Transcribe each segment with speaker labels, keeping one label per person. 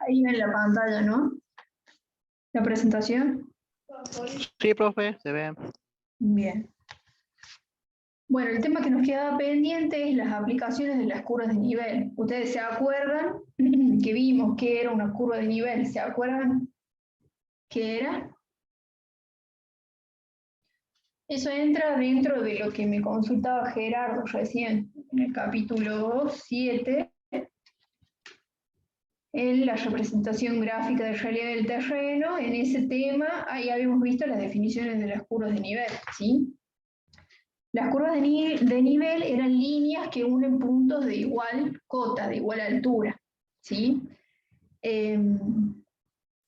Speaker 1: Ahí en la pantalla, ¿no? La presentación.
Speaker 2: Sí, profe, se ve.
Speaker 1: Bien. Bueno, el tema que nos queda pendiente es las aplicaciones de las curvas de nivel. ¿Ustedes se acuerdan que vimos que era una curva de nivel? ¿Se acuerdan qué era? Eso entra dentro de lo que me consultaba Gerardo recién, en el capítulo 7, en la representación gráfica de realidad del terreno. En ese tema, ahí habíamos visto las definiciones de las curvas de nivel, ¿sí? Las curvas de nivel eran líneas que unen puntos de igual cota, de igual altura, ¿sí?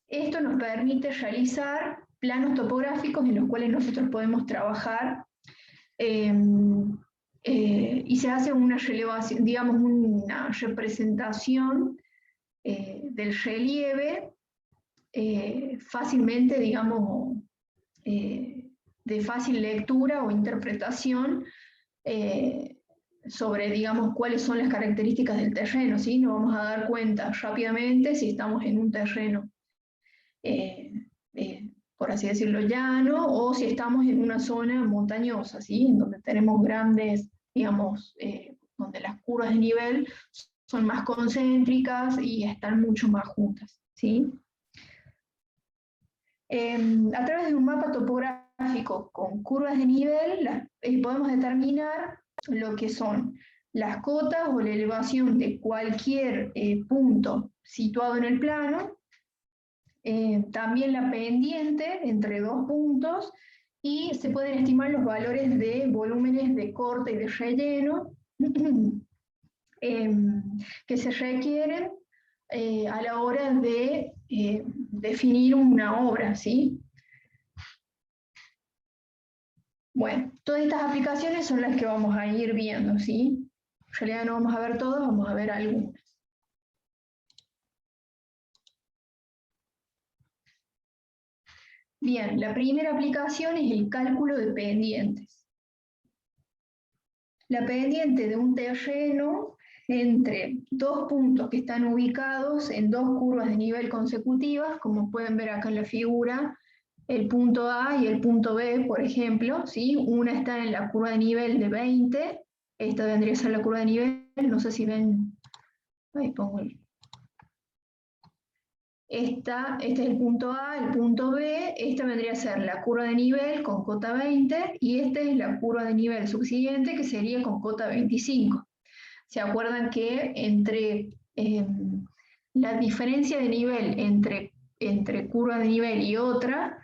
Speaker 1: Esto nos permite realizar planos topográficos en los cuales nosotros podemos trabajar y se hace una relevación, digamos, una representación del relieve fácilmente, digamos, de fácil lectura o interpretación sobre, digamos, cuáles son las características del terreno, ¿sí? Nos vamos a dar cuenta rápidamente si estamos en un terreno, por así decirlo, llano, o si estamos en una zona montañosa, ¿sí? En donde tenemos grandes, digamos, donde las curvas de nivel son más concéntricas y están mucho más juntas, ¿sí? A través de un mapa topográfico con curvas de nivel, podemos determinar lo que son las cotas o la elevación de cualquier punto situado en el plano, también la pendiente entre dos puntos, y se pueden estimar los valores de volúmenes de corte y de relleno que se requieren a la hora de definir una obra, ¿sí? Bueno, todas estas aplicaciones son las que vamos a ir viendo, ¿sí? En realidad no vamos a ver todas, vamos a ver algunas. Bien, la primera aplicación es el cálculo de pendientes. La pendiente de un terreno entre dos puntos que están ubicados en dos curvas de nivel consecutivas, como pueden ver acá en la figura, el punto A y el punto B, por ejemplo, ¿sí? Una está en la curva de nivel de 20, esta vendría a ser la curva de nivel, no sé si ven, ahí pongo este es el punto A, el punto B, esta vendría a ser la curva de nivel con cota 20 y esta es la curva de nivel subsiguiente que sería con cota 25. ¿Se acuerdan que entre la diferencia de nivel entre curva de nivel y otra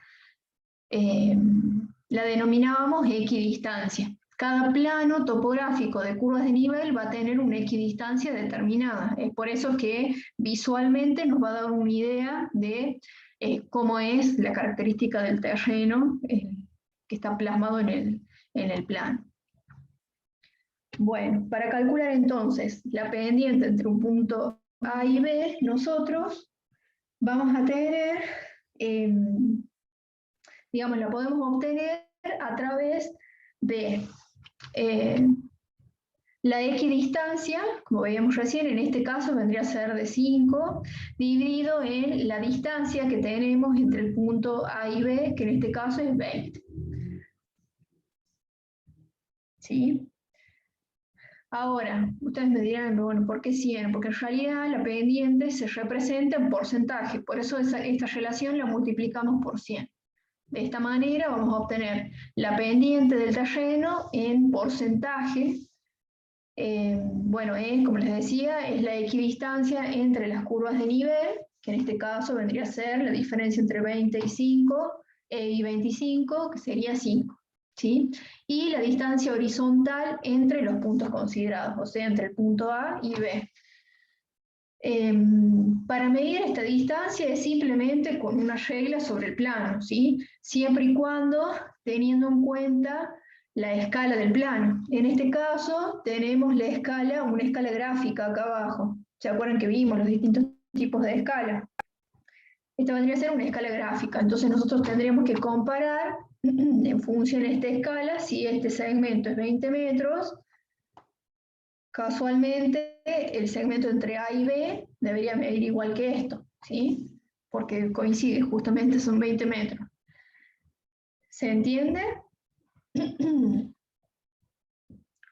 Speaker 1: la denominábamos equidistancia? Cada plano topográfico de curvas de nivel va a tener una equidistancia determinada. Es por eso que visualmente nos va a dar una idea de cómo es la característica del terreno que está plasmado en el plano. Bueno, para calcular entonces la pendiente entre un punto A y B, nosotros vamos a tener, digamos, la podemos obtener a través de la equidistancia, como veíamos recién, en este caso vendría a ser de 5, dividido en la distancia que tenemos entre el punto A y B, que en este caso es 20. ¿Sí? Ahora, ustedes me dirán, bueno, ¿por qué 100? Porque en realidad la pendiente se representa en porcentaje, por eso esta relación la multiplicamos por 100. De esta manera vamos a obtener la pendiente del terreno en porcentaje. Bueno, como les decía, es la equidistancia entre las curvas de nivel, que en este caso vendría a ser la diferencia entre 20 y 25, que sería 5. ¿Sí? Y la distancia horizontal entre los puntos considerados, o sea, entre el punto A y B. Para medir esta distancia es simplemente con una regla sobre el plano, ¿sí? Siempre y cuando teniendo en cuenta la escala del plano. En este caso tenemos la escala, una escala gráfica acá abajo. ¿Se acuerdan que vimos los distintos tipos de escala? Esta vendría a ser una escala gráfica, entonces nosotros tendríamos que comparar en función de esta escala, si este segmento es 20 metros, casualmente el segmento entre A y B debería medir igual que esto, ¿sí? Porque coincide, justamente son 20 metros. ¿Se entiende?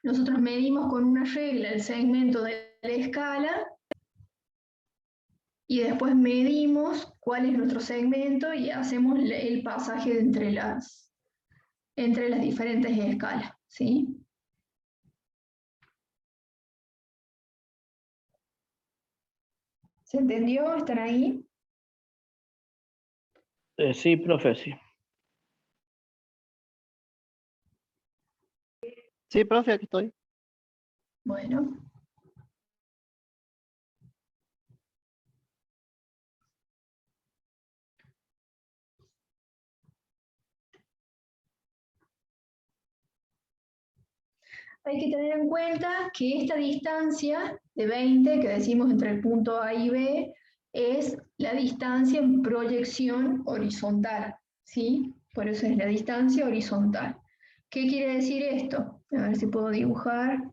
Speaker 1: Nosotros medimos con una regla el segmento de la escala y después medimos cuál es nuestro segmento y hacemos el pasaje entre las diferentes escalas, ¿sí? ¿Se entendió? ¿Están ahí?
Speaker 2: Sí, profe, sí. Sí, profe, aquí estoy.
Speaker 1: Bueno. Hay que tener en cuenta que esta distancia de 20 que decimos entre el punto A y B es la distancia en proyección horizontal, ¿sí? Por eso es la distancia horizontal. ¿Qué quiere decir esto? A ver si puedo dibujar.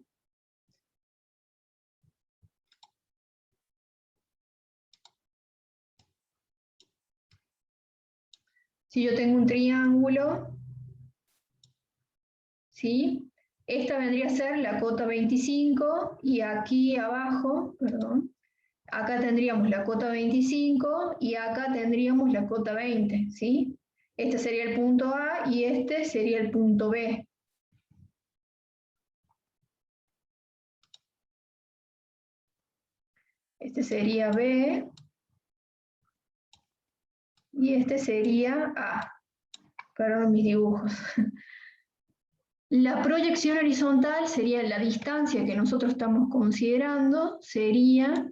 Speaker 1: Si yo tengo un triángulo, ¿sí? Esta vendría a ser la cota 25 y aquí abajo, perdón, acá tendríamos la cota 25 y acá tendríamos la cota 20, ¿sí? Este sería el punto A y este sería el punto B. Este sería B y este sería A. Perdón mis dibujos. La proyección horizontal sería la distancia que nosotros estamos considerando, sería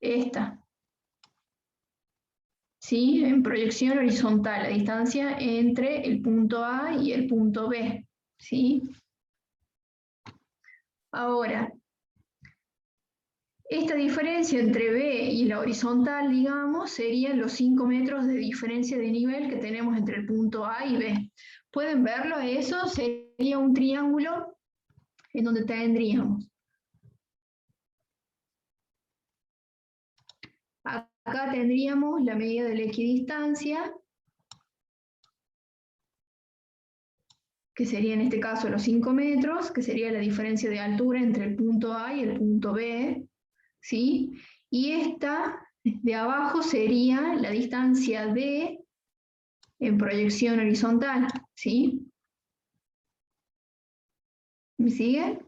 Speaker 1: esta. ¿Sí? En proyección horizontal, la distancia entre el punto A y el punto B. ¿Sí? Ahora, esta diferencia entre B y la horizontal, digamos, serían los 5 metros de diferencia de nivel que tenemos entre el punto A y B. ¿Pueden verlo? Eso sería un triángulo en donde tendríamos. Acá tendríamos la medida de la equidistancia, que sería en este caso los 5 metros, que sería la diferencia de altura entre el punto A y el punto B, ¿sí? Y esta de abajo sería la distancia D en proyección horizontal, ¿sí? ¿Me siguen?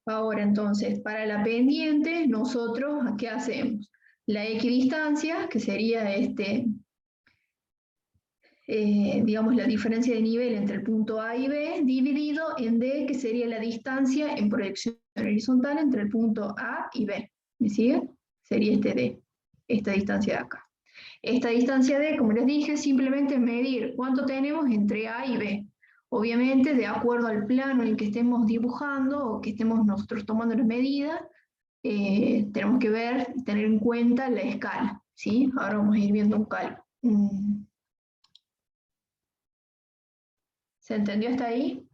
Speaker 1: Ahora entonces, para la pendiente, nosotros, ¿qué hacemos? La equidistancia, que sería digamos, la diferencia de nivel entre el punto A y B, dividido en D, que sería la distancia en proyección horizontal entre el punto A y B. ¿Me siguen? Sería este D, esta distancia de acá. Esta distancia D, como les dije, simplemente es medir cuánto tenemos entre A y B. Obviamente, de acuerdo al plano en el que estemos dibujando o que estemos nosotros tomando la medida, tenemos que ver, tener en cuenta la escala, ¿sí? Ahora vamos a ir viendo un cálculo. ¿Se entendió hasta ahí?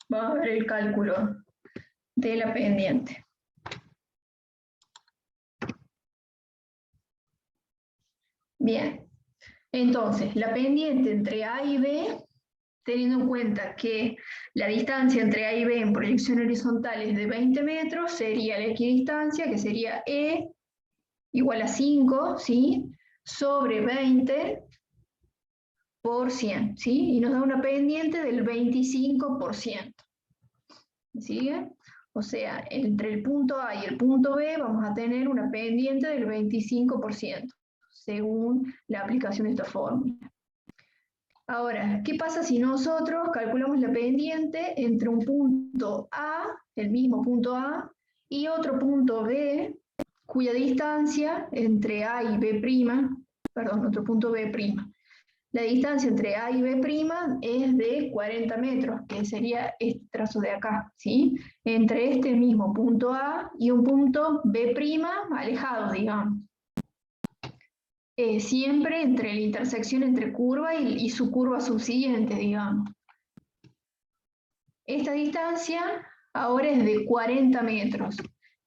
Speaker 1: Vamos a ver el cálculo de la pendiente. Bien, entonces, la pendiente entre A y B, teniendo en cuenta que la distancia entre A y B en proyección horizontal es de 20 metros, sería la equidistancia, que sería E igual a 5, ¿sí? Sobre 20 por 100, ¿sí? Y nos da una pendiente del 25%. ¿Me sigue? O sea, entre el punto A y el punto B vamos a tener una pendiente del 25%, según la aplicación de esta fórmula. Ahora, ¿qué pasa si nosotros calculamos la pendiente entre un punto A, el mismo punto A, y otro punto B, cuya distancia entre A y B', perdón, otro punto B'. La distancia entre A y B' es de 40 metros, que sería este trazo de acá, ¿sí? Entre este mismo punto A y un punto B' alejado, digamos. siempre entre la intersección entre curva y su curva subsiguiente, digamos. Esta distancia ahora es de 40 metros.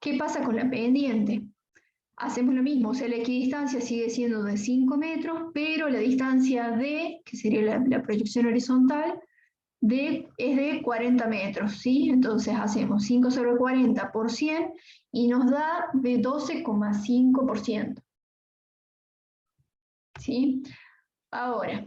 Speaker 1: ¿Qué pasa con la pendiente? Hacemos lo mismo, o sea, la equidistancia sigue siendo de 5 metros, pero la distancia D, que sería la proyección horizontal, es de 40 metros, ¿sí? Entonces hacemos 5 sobre 40 por 100 y nos da de 12,5%. ¿Sí? Ahora,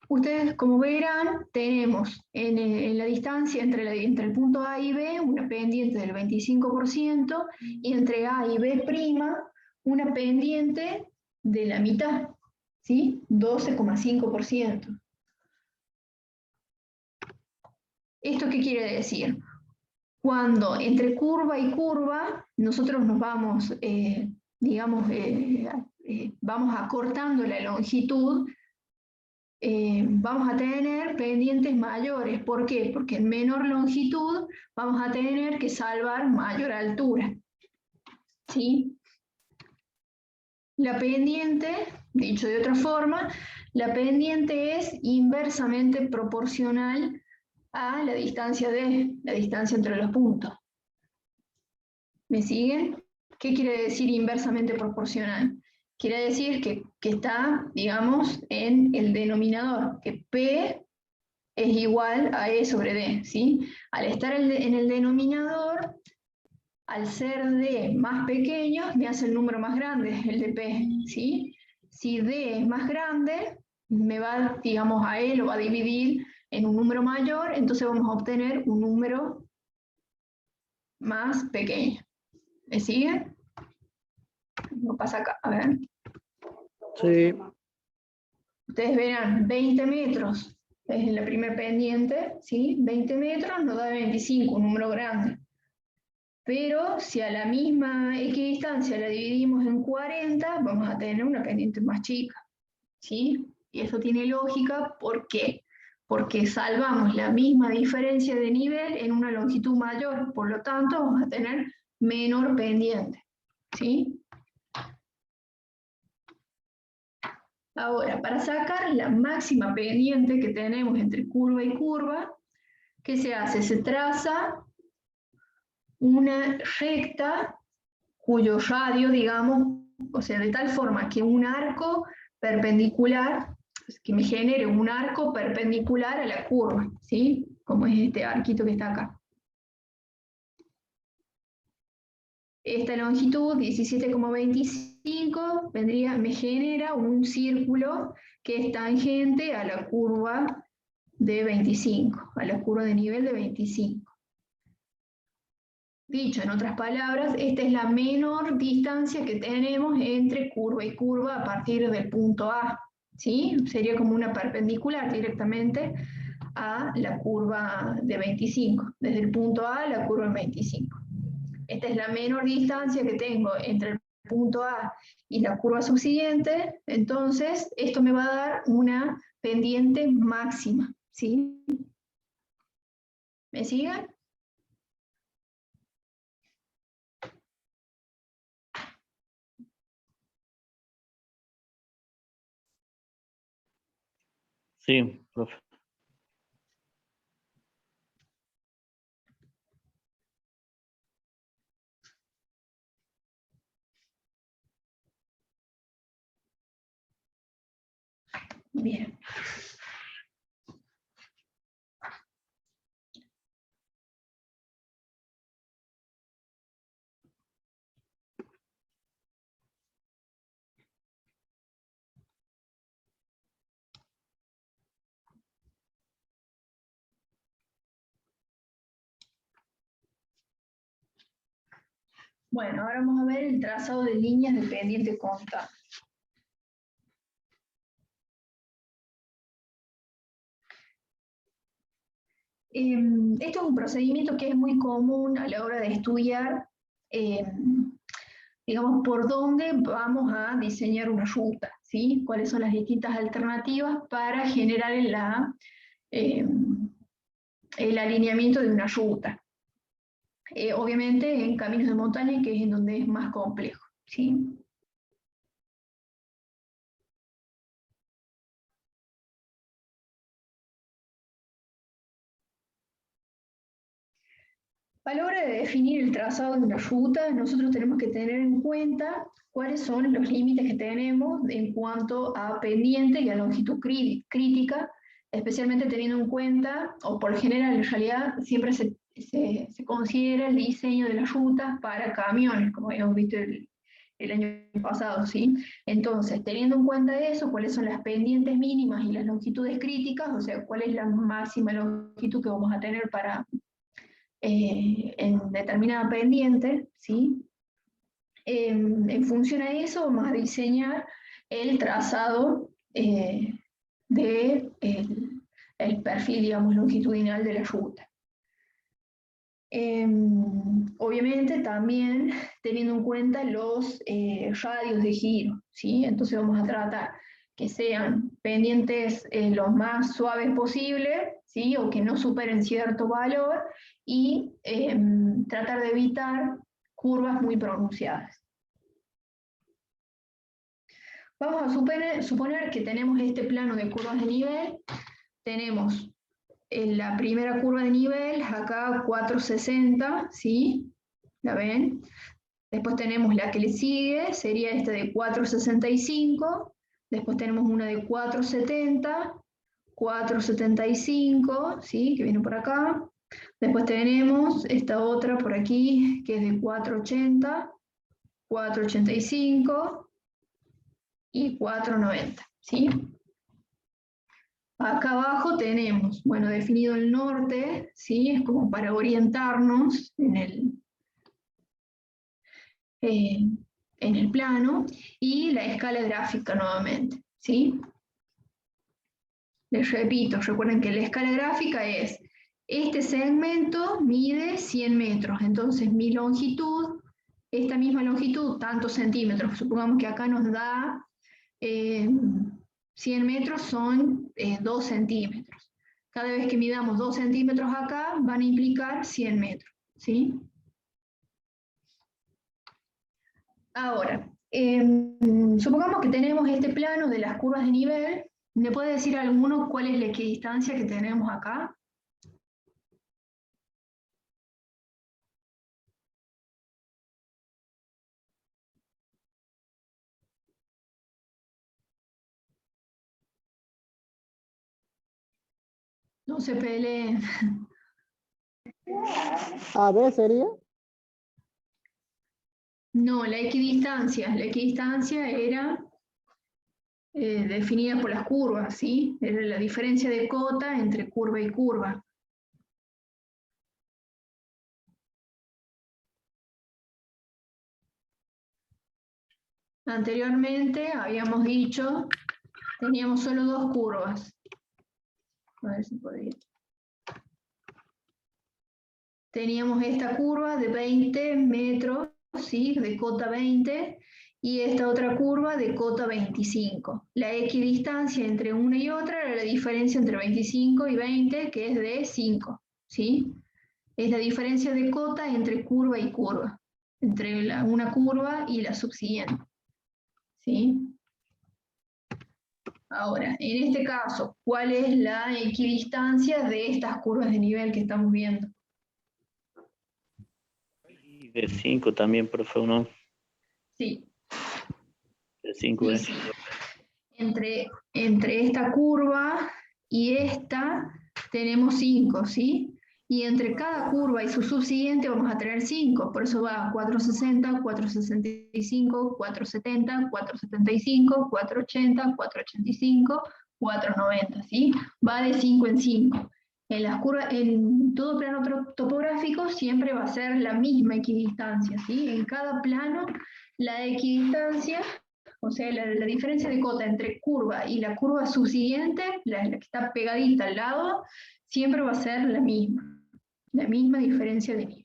Speaker 1: ustedes como verán, tenemos en la distancia entre el punto A y B una pendiente del 25% y entre A y B' una pendiente de la mitad, ¿sí? 12,5%. ¿Esto qué quiere decir? Cuando entre curva y curva nosotros nos vamos, vamos acortando la longitud, vamos a tener pendientes mayores. ¿Por qué? Porque en menor longitud vamos a tener que salvar mayor altura. ¿Sí? La pendiente, dicho de otra forma, la pendiente es inversamente proporcional a la distancia entre los puntos. ¿Me siguen? ¿Qué quiere decir inversamente proporcional? Quiere decir que está, digamos, en el denominador, que P es igual a E sobre D, ¿sí? Al estar en el denominador, al ser D más pequeño, me hace el número más grande, el de P, ¿sí? Si D es más grande, me va, digamos, a E lo va a dividir en un número mayor, entonces vamos a obtener un número más pequeño. ¿Me siguen? No pasa acá, a ver.
Speaker 2: Sí.
Speaker 1: Ustedes verán 20 metros, es la primera pendiente, ¿sí? 20 metros nos da 25, un número grande. Pero si a la misma equidistancia la dividimos en 40, vamos a tener una pendiente más chica, ¿sí? Y eso tiene lógica, ¿por qué? Porque salvamos la misma diferencia de nivel en una longitud mayor, por lo tanto vamos a tener menor pendiente, ¿sí? Ahora, para sacar la máxima pendiente que tenemos entre curva y curva, ¿qué se hace? Se traza una recta cuyo radio, digamos, o sea, de tal forma que un arco perpendicular, que me genere un arco perpendicular a la curva, ¿sí? Como es este arquito que está acá. Esta longitud, 17,25, me genera un círculo que es tangente a la curva de 25, a la curva de nivel de 25. Dicho en otras palabras, esta es la menor distancia que tenemos entre curva y curva a partir del punto A, ¿sí? Sería como una perpendicular directamente a la curva de 25, desde el punto A a la curva de 25. Esta es la menor distancia que tengo entre el punto A y la curva subsiguiente, entonces esto me va a dar una pendiente máxima, ¿sí? ¿Me siguen?
Speaker 2: Sí, profe.
Speaker 1: Bien. Bueno, ahora vamos a ver el trazado de líneas de pendiente constante. Esto es un procedimiento que es muy común a la hora de estudiar, digamos, por dónde vamos a diseñar una ruta, ¿sí? Cuáles son las distintas alternativas para generar el alineamiento de una ruta. obviamente en caminos de montaña, que es en donde es más complejo, ¿sí? A la hora de definir el trazado de una ruta, nosotros tenemos que tener en cuenta cuáles son los límites que tenemos en cuanto a pendiente y a longitud crítica, especialmente teniendo en cuenta, o por lo general en realidad siempre se considera el diseño de las rutas para camiones, como hemos visto el año pasado, ¿sí? Entonces, teniendo en cuenta eso, cuáles son las pendientes mínimas y las longitudes críticas, o sea, cuál es la máxima longitud que vamos a tener para en determinada pendiente, ¿sí? En función a eso vamos a diseñar el trazado de el perfil, digamos, longitudinal de la ruta. Obviamente también teniendo en cuenta los radios de giro, ¿sí? Entonces vamos a tratar que sean pendientes lo más suaves posible, ¿sí? O que no superen cierto valor y tratar de evitar curvas muy pronunciadas. Vamos a suponer que tenemos este plano de curvas de nivel, tenemos en la primera curva de nivel, acá 460, ¿sí? ¿La ven? Después tenemos la que le sigue, sería esta de 465, después tenemos una de 470, 475, ¿sí? Que viene por acá. Después tenemos esta otra por aquí, que es de 480, 485 y 490, ¿sí? Acá abajo tenemos, bueno, definido el norte, ¿sí? Es como para orientarnos en el plano, y la escala gráfica nuevamente, ¿sí? Les repito, recuerden que la escala gráfica es, este segmento mide 100 metros, entonces mi longitud, esta misma longitud, tantos centímetros, supongamos que acá nos da 100 metros son 2 centímetros. Cada vez que midamos 2 centímetros acá, van a implicar 100 metros, ¿sí? Ahora, supongamos que tenemos este plano de las curvas de nivel. ¿Me puede decir alguno cuál es la equidistancia que tenemos acá? No se peleen.
Speaker 3: A ver, sería.
Speaker 1: No, la equidistancia era definida por las curvas, ¿sí? Era la diferencia de cota entre curva y curva. Anteriormente habíamos dicho, teníamos solo dos curvas. A ver si podría. Teníamos esta curva de 20 metros, ¿sí? De cota 20, y esta otra curva de cota 25. La equidistancia entre una y otra era la diferencia entre 25 y 20, que es de 5, ¿sí? Es la diferencia de cota entre curva y curva, entre una curva y la subsiguiente, ¿sí? Ahora, en este caso, ¿cuál es la equidistancia de estas curvas de nivel que estamos viendo?
Speaker 2: Y de 5 también, profe, ¿no?
Speaker 1: Sí,
Speaker 2: De 5
Speaker 1: sí, sí. Entre esta curva y esta tenemos 5, ¿sí? Y entre cada curva y su subsiguiente vamos a tener 5, por eso va 460, 465, 470, 475, 480, 485, 490, ¿sí? Va de 5 en 5. En las curvas, en todo plano topográfico siempre va a ser la misma equidistancia, ¿sí? En cada plano la equidistancia, o sea, la diferencia de cota entre curva y la curva subsiguiente, la que está pegadita al lado, siempre va a ser la misma diferencia de nivel.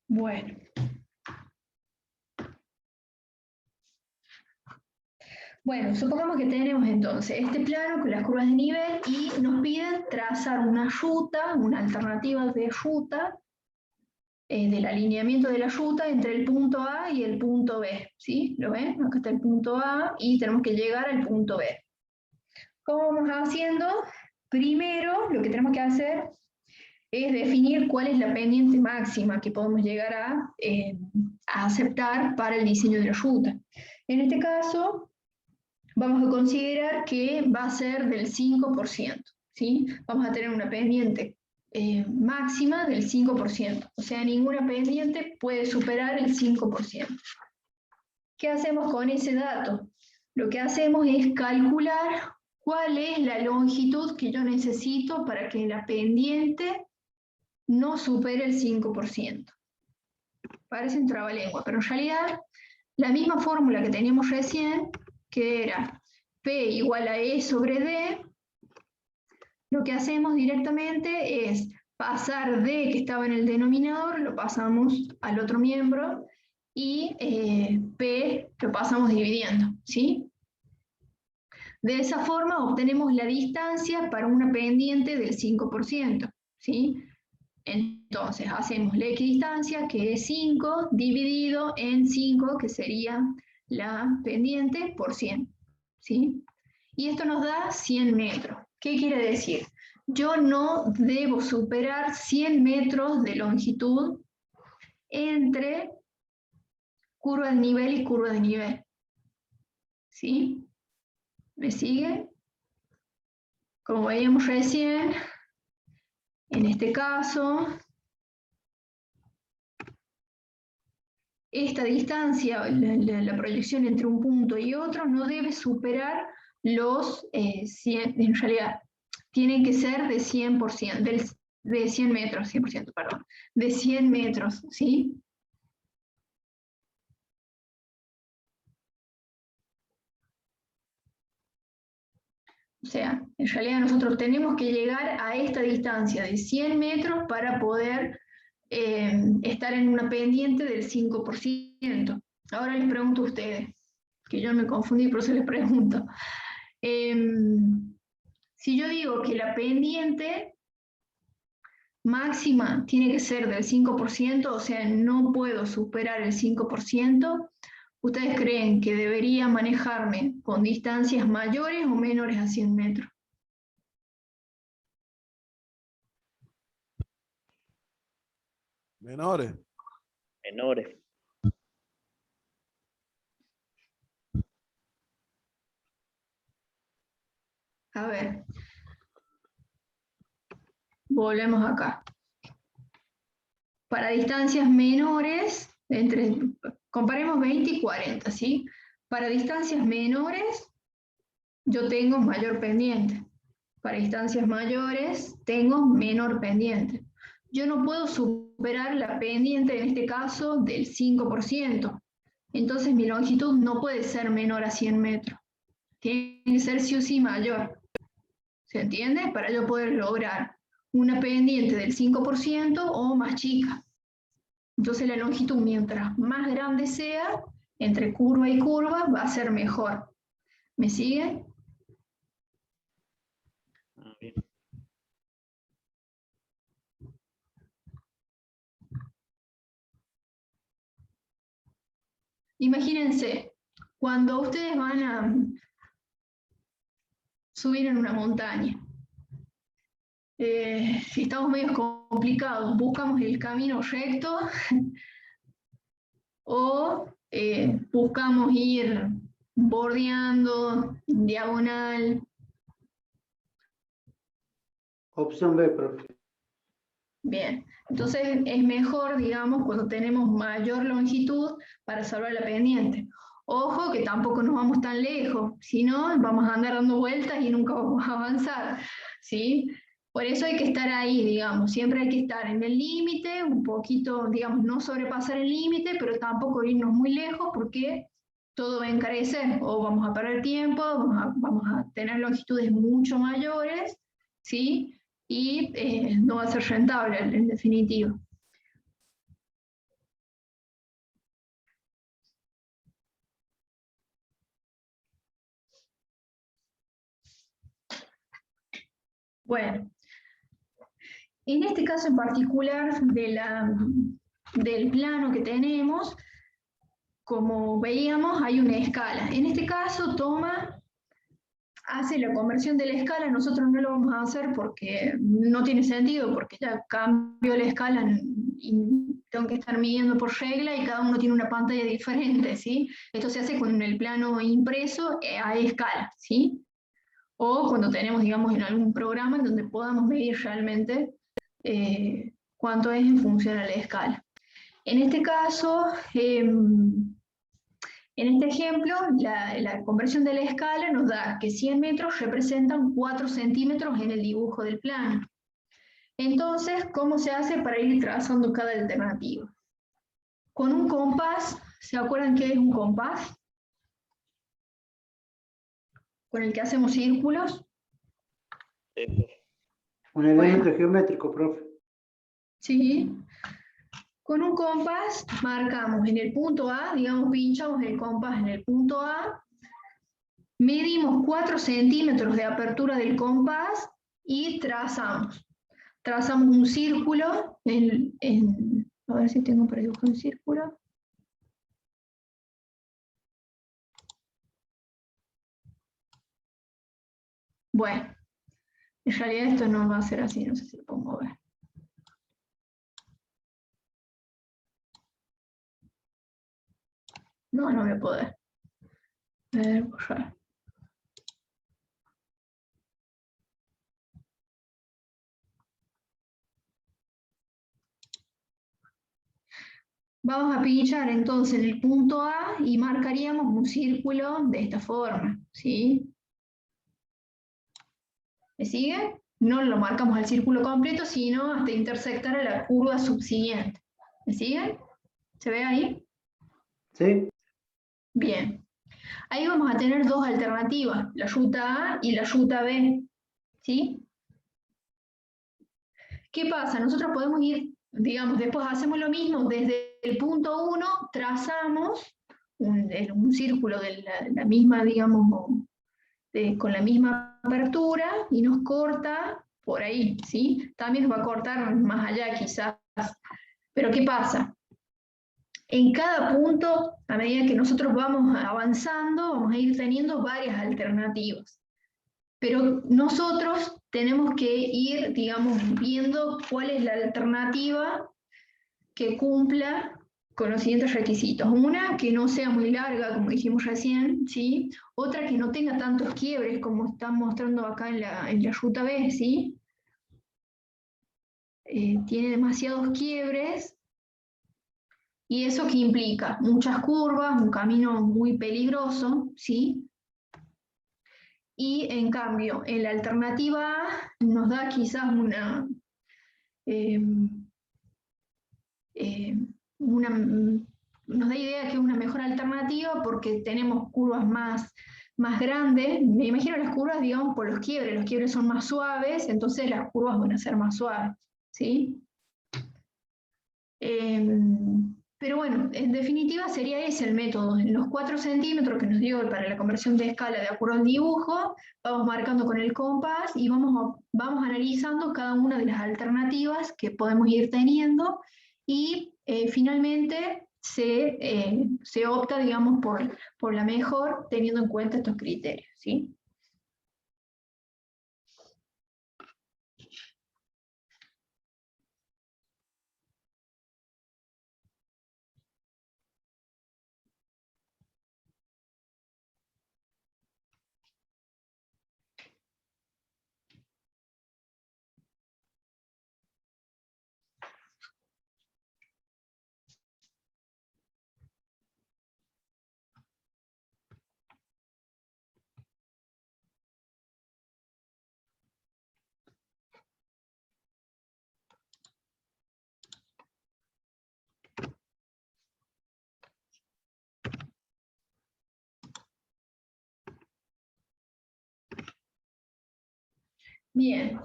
Speaker 1: Bueno. Bueno, supongamos que tenemos entonces este plano con las curvas de nivel y nos piden trazar una ruta, una alternativa de ruta, del alineamiento de la ruta entre el punto A y el punto B. ¿Sí? ¿Lo ven? Acá está el punto A y tenemos que llegar al punto B. ¿Cómo vamos haciendo? Primero, lo que tenemos que hacer es definir cuál es la pendiente máxima que podemos llegar a aceptar para el diseño de la ruta. En este caso, vamos a considerar que va a ser del 5%, ¿sí? Vamos a tener una pendiente máxima del 5%, o sea, ninguna pendiente puede superar el 5%. ¿Qué hacemos con ese dato? Lo que hacemos es calcular cuál es la longitud que yo necesito para que la pendiente no supere el 5%. Parece un trabalengua, pero en realidad la misma fórmula que teníamos recién, que era P igual a E sobre D, lo que hacemos directamente es pasar D que estaba en el denominador, lo pasamos al otro miembro, y P lo pasamos dividiendo, ¿sí? De esa forma obtenemos la distancia para una pendiente del 5%, ¿sí? Entonces hacemos la equidistancia, que es 5, dividido en 5, que sería la pendiente, por 100, ¿sí? Y esto nos da 100 metros. ¿Qué quiere decir? Yo no debo superar 100 metros de longitud entre curva de nivel y curva de nivel. ¿Sí? ¿Me sigue? Como veíamos recién, en este caso, esta distancia, la proyección entre un punto y otro, no debe superar los 100, en realidad, tienen que ser de 100%, de 100 metros, 100%, perdón, de 100 metros, ¿sí? O sea, en realidad nosotros tenemos que llegar a esta distancia de 100 metros para poder estar en una pendiente del 5%. Ahora les pregunto a ustedes, que yo me confundí, por eso les pregunto. Si yo digo que la pendiente máxima tiene que ser del 5%, o sea, no puedo superar el 5%, ¿ustedes creen que debería manejarme con distancias mayores o menores a 100 metros?
Speaker 3: Menores.
Speaker 2: Menores.
Speaker 1: A ver. Volvemos acá. Para distancias menores, comparemos 20 y 40, ¿sí? Para distancias menores, yo tengo mayor pendiente. Para distancias mayores, tengo menor pendiente. Yo no puedo superar la pendiente, en este caso, del 5%. Entonces mi longitud no puede ser menor a 100 metros. Tiene que ser sí o sí mayor. ¿Se entiende? Para yo poder lograr una pendiente del 5% o más chica. Entonces la longitud, mientras más grande sea, entre curva y curva, va a ser mejor. ¿Me siguen?
Speaker 2: Bien.
Speaker 1: Imagínense, cuando ustedes van a subir en una montaña, si estamos medio complicados, buscamos el camino recto o buscamos ir bordeando, diagonal.
Speaker 4: Opción B, profe.
Speaker 1: Bien, entonces es mejor, digamos, cuando tenemos mayor longitud para salvar la pendiente. Ojo que tampoco nos vamos tan lejos, si no vamos a andar dando vueltas y nunca vamos a avanzar, ¿sí? Por eso hay que estar ahí, digamos, siempre hay que estar en el límite, un poquito, digamos, no sobrepasar el límite, pero tampoco irnos muy lejos porque todo va a encarecer, o vamos a perder tiempo, vamos a tener longitudes mucho mayores, ¿sí? Y no va a ser rentable en definitiva. Bueno, en este caso en particular del plano que tenemos, como veíamos, hay una escala. En este caso hace la conversión de la escala, nosotros no lo vamos a hacer porque no tiene sentido, porque ya cambió la escala y tengo que estar midiendo por regla y cada uno tiene una pantalla diferente, ¿sí? Esto se hace con el plano impreso a escala, ¿sí? O cuando tenemos, digamos, en algún programa en donde podamos medir realmente cuánto es en función a la escala. En este caso, en este ejemplo, la conversión de la escala nos da que 100 metros representan 4 centímetros en el dibujo del plano. Entonces, ¿cómo se hace para ir trazando cada alternativa? Con un compás, ¿se acuerdan qué es un compás? Con el que hacemos círculos.
Speaker 4: Un elemento geométrico, profe.
Speaker 1: Sí. Con un compás marcamos en el punto A, digamos, pinchamos el compás en el punto A, medimos 4 centímetros de apertura del compás y trazamos. Trazamos un círculo, a ver si tengo para dibujar un círculo. Bueno, en realidad esto no va a ser así, no sé si lo puedo mover. No, no voy a poder. A ver, borrar. Vamos a pinchar entonces en el punto A y marcaríamos un círculo de esta forma, ¿sí? ¿Me sigue? No lo marcamos al círculo completo, sino hasta intersectar a la curva subsiguiente. ¿Me siguen? ¿Se ve ahí?
Speaker 4: Sí.
Speaker 1: Bien. Ahí vamos a tener dos alternativas, la ruta A y la ruta B. ¿Sí? ¿Qué pasa? Nosotros podemos ir, digamos, después hacemos lo mismo, desde el punto 1 trazamos un círculo de la misma, digamos, con la misma apertura y nos corta por ahí, ¿sí? También nos va a cortar más allá quizás. Pero ¿qué pasa? En cada punto, a medida que nosotros vamos avanzando, vamos a ir teniendo varias alternativas. Pero nosotros tenemos que ir, digamos, viendo cuál es la alternativa que cumpla con los siguientes requisitos. Una, que no sea muy larga, como dijimos recién, ¿sí? Otra, que no tenga tantos quiebres, como están mostrando acá en la ruta B, ¿sí? Tiene demasiados quiebres, y eso que implica muchas curvas, un camino muy peligroso, ¿sí? Y en cambio, en la alternativa A nos da quizás nos da idea que es una mejor alternativa porque tenemos curvas más grandes. Me imagino las curvas, digamos, por los quiebres son más suaves, entonces las curvas van a ser más suaves, ¿sí? Pero bueno, en definitiva sería ese el método. En los 4 centímetros que nos dio para la conversión de escala de acuerdo al dibujo, vamos marcando con el compás y vamos analizando cada una de las alternativas que podemos ir teniendo y finalmente se opta, digamos, por la mejor teniendo en cuenta estos criterios, ¿sí? Bien.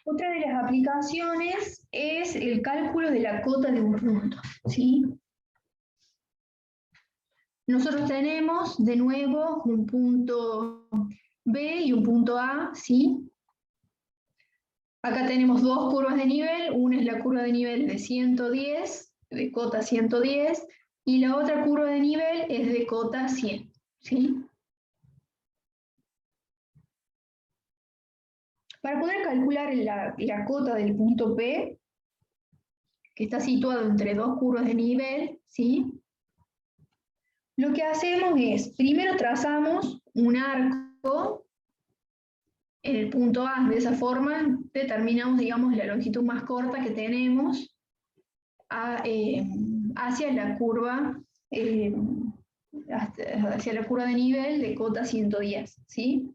Speaker 1: Otra de las aplicaciones es el cálculo de la cota de un punto, ¿sí? Nosotros tenemos de nuevo un punto B y un punto A, ¿sí? Acá tenemos dos curvas de nivel, una es la curva de nivel de 110, de cota 110, y la otra curva de nivel es de cota 100, ¿sí? Para poder calcular la cota del punto P, que está situado entre dos curvas de nivel, ¿sí? Lo que hacemos es, primero trazamos un arco en el punto A, de esa forma determinamos, digamos, la longitud más corta que tenemos hacia la curva hacia la curva de nivel de cota 110, ¿sí?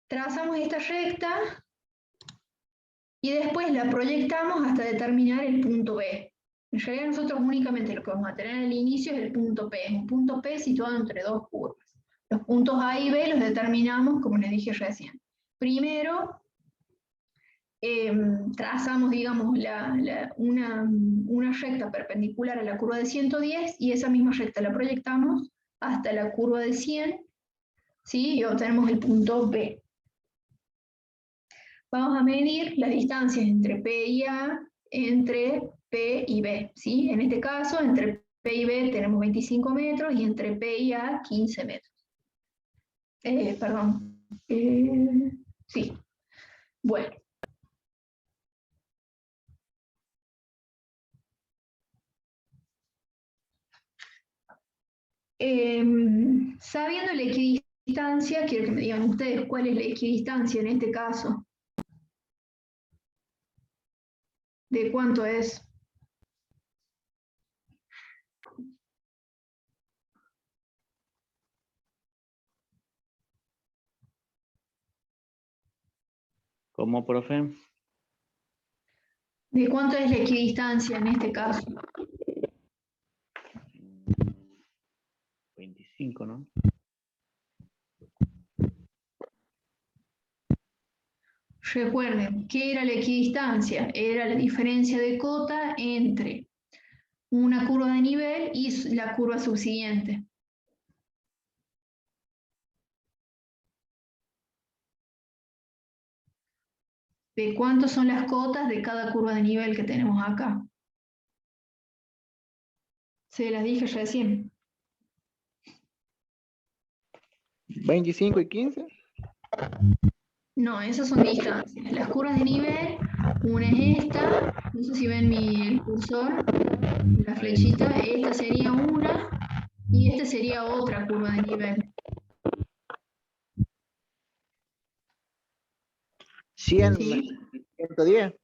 Speaker 1: Trazamos esta recta y después la proyectamos hasta determinar el punto B. En realidad nosotros únicamente lo que vamos a tener al inicio es el punto P, un punto P situado entre dos curvas. Los puntos A y B los determinamos, como les dije recién. Primero, trazamos, digamos, una recta perpendicular a la curva de 110 y esa misma recta la proyectamos hasta la curva de 100, ¿sí? Y obtenemos el punto B. Vamos a medir las distancias entre P y A, entre P y B, ¿sí? En este caso, entre P y B tenemos 25 metros y entre P y A 15 metros. Sí. Bueno. Sabiendo la equidistancia, quiero que me digan ustedes cuál es la equidistancia en este caso. ¿De cuánto es?
Speaker 2: ¿Cómo, profe?
Speaker 1: ¿De cuánto es la equidistancia en este caso?
Speaker 2: 25, ¿no?
Speaker 1: Recuerden, ¿qué era la equidistancia? Era la diferencia de cota entre una curva de nivel y la curva subsiguiente. ¿De cuántas son las cotas de cada curva de nivel que tenemos acá? Se las dije recién.
Speaker 3: 25 y 15.
Speaker 1: No, esas son distancias. Las curvas de nivel, una es esta, no sé si ven el cursor, la flechita, esta sería una y esta sería otra curva de nivel.
Speaker 3: 100,
Speaker 1: ¿Sí?
Speaker 3: 110.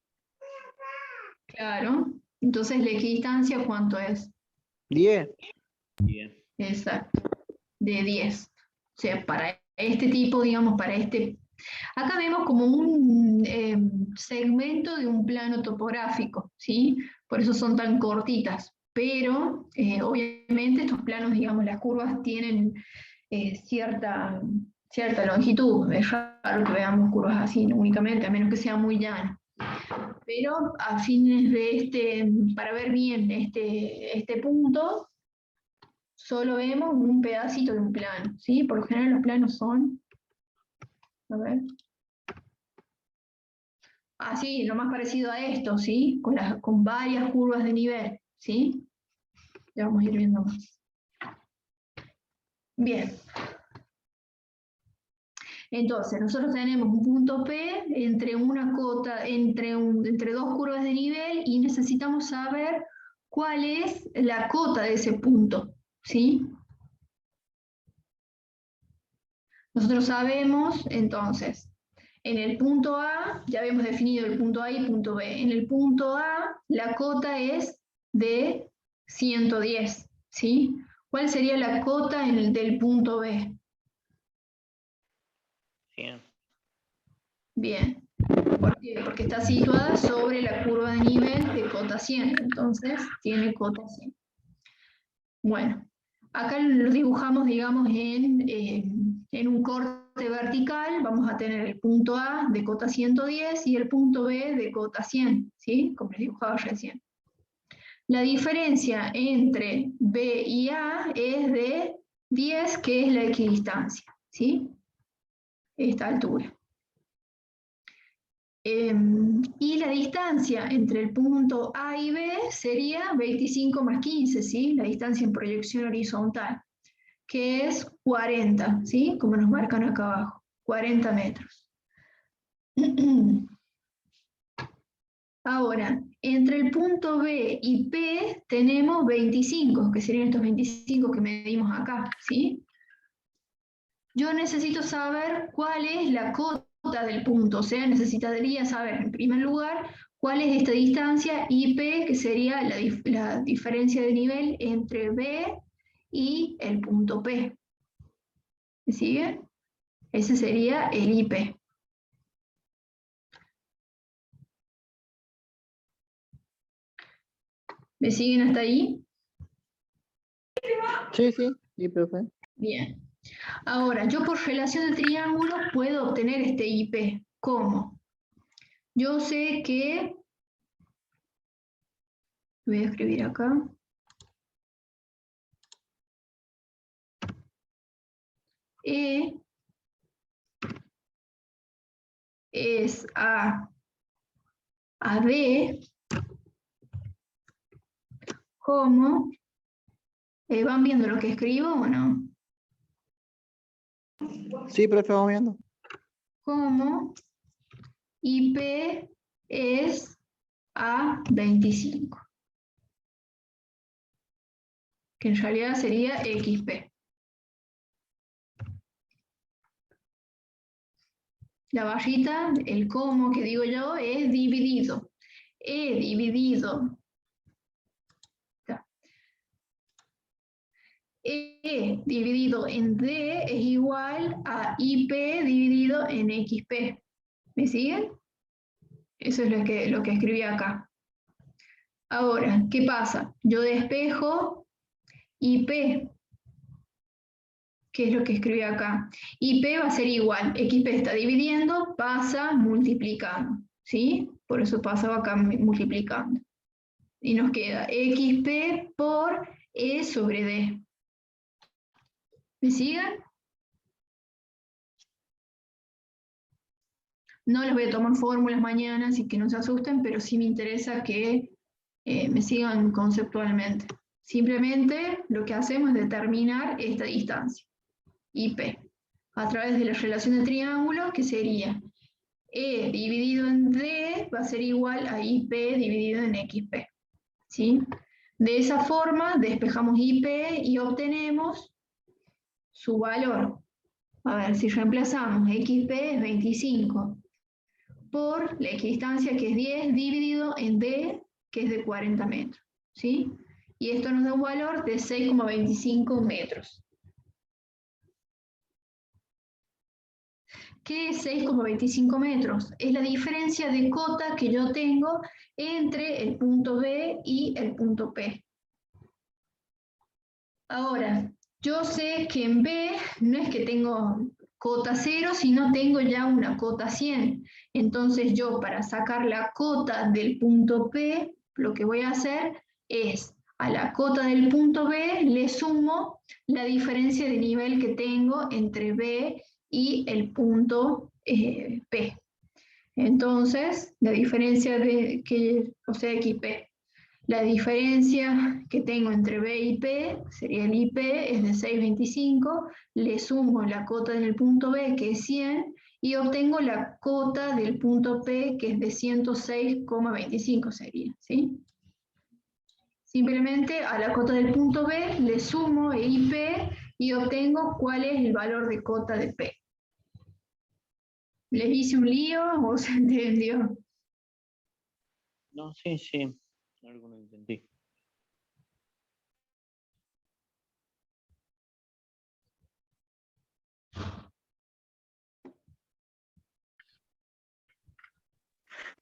Speaker 1: Claro. Entonces, ¿la equidistancia cuánto es?
Speaker 3: 10.
Speaker 2: Bien.
Speaker 1: Exacto. De 10. O sea, para este tipo, digamos, para este... Acá vemos como un segmento de un plano topográfico, ¿sí? Por eso son tan cortitas. Pero, obviamente, estos planos, digamos, las curvas tienen cierta longitud. Es raro que veamos curvas así, ¿no? Únicamente, a menos que sea muy llano. Pero a fines de para ver bien este punto, solo vemos un pedacito de un plano, ¿sí? Por lo general los planos son, a ver, así, lo más parecido a esto, ¿sí? Con varias curvas de nivel, ¿sí? Ya vamos a ir viendo más. Bien. Entonces, nosotros tenemos un punto P entre una cota, entre dos curvas de nivel y necesitamos saber cuál es la cota de ese punto, ¿sí? Nosotros sabemos, entonces, en el punto A, ya habíamos definido el punto A y el punto B. En el punto A, la cota es de 110, ¿sí? ¿Cuál sería la cota del punto B?
Speaker 2: 100.
Speaker 1: Bien. ¿Por qué? Porque está situada sobre la curva de nivel de cota 100, entonces tiene cota 100. Bueno, acá lo dibujamos, digamos, en un corte vertical. Vamos a tener el punto A de cota 110 y el punto B de cota 100, ¿sí? Como les dibujaba recién. La diferencia entre B y A es de 10, que es la equidistancia, ¿sí? Esta altura. Y la distancia entre el punto A y B sería 25 más 15, ¿sí? La distancia en proyección horizontal, que es 40, ¿sí? Como nos marcan acá abajo, 40 metros. Ahora, entre el punto B y P tenemos 25, que serían estos 25 que medimos acá, ¿sí? Yo necesito saber cuál es la cota del punto, o sea, necesitaría saber, en primer lugar, cuál es esta distancia IP, que sería la diferencia de nivel entre B y el punto P. ¿Me sigue? Ese sería el IP. ¿Me siguen hasta ahí?
Speaker 3: Sí, sí, profe.
Speaker 1: Bien. Ahora, yo por relación de triángulos puedo obtener este IP. ¿Cómo? Yo sé que, voy a escribir acá, E es a B, como, ¿van viendo lo que escribo o no?
Speaker 3: Sí, profe, vamos viendo.
Speaker 1: Como IP es a 25, que en realidad sería XP. La barrita, el como que digo yo, es dividido. E dividido. E dividido en D es igual a IP dividido en XP. ¿Me siguen? Eso es lo que escribí acá. Ahora, ¿qué pasa? Yo despejo IP, que es lo que escribí acá. IP va a ser igual, XP está dividiendo, pasa multiplicando, ¿sí? Por eso pasaba acá multiplicando. Y nos queda XP por E sobre D. ¿Me siguen? No les voy a tomar fórmulas mañana, así que no se asusten, pero sí me interesa que me sigan conceptualmente. Simplemente lo que hacemos es determinar esta distancia, IP, a través de la relación de triángulos, que sería E dividido en D va a ser igual a IP dividido en XP. ¿Sí? De esa forma despejamos IP y obtenemos su valor. A ver, si reemplazamos XP es 25 por la equidistancia, que es 10, dividido en D, que es de 40 metros. ¿Sí? Y esto nos da un valor de 6,25 metros. ¿Qué es 6,25 metros? Es la diferencia de cota que yo tengo entre el punto B y el punto P. Ahora, yo sé que en B no es que tengo cota 0, sino tengo ya una cota 100. Entonces yo, para sacar la cota del punto P, lo que voy a hacer es, a la cota del punto B le sumo la diferencia de nivel que tengo entre B y el punto P. Entonces, la diferencia o sea, XP. La diferencia que tengo entre B y P, sería el IP, es de 6,25, le sumo la cota del punto B, que es 100, y obtengo la cota del punto P, que es de 106,25 sería, ¿sí? Simplemente a la cota del punto B le sumo el IP y obtengo cuál es el valor de cota de P. ¿Les hice un lío o se entendió?
Speaker 2: No, sí, sí. Algo no entendí.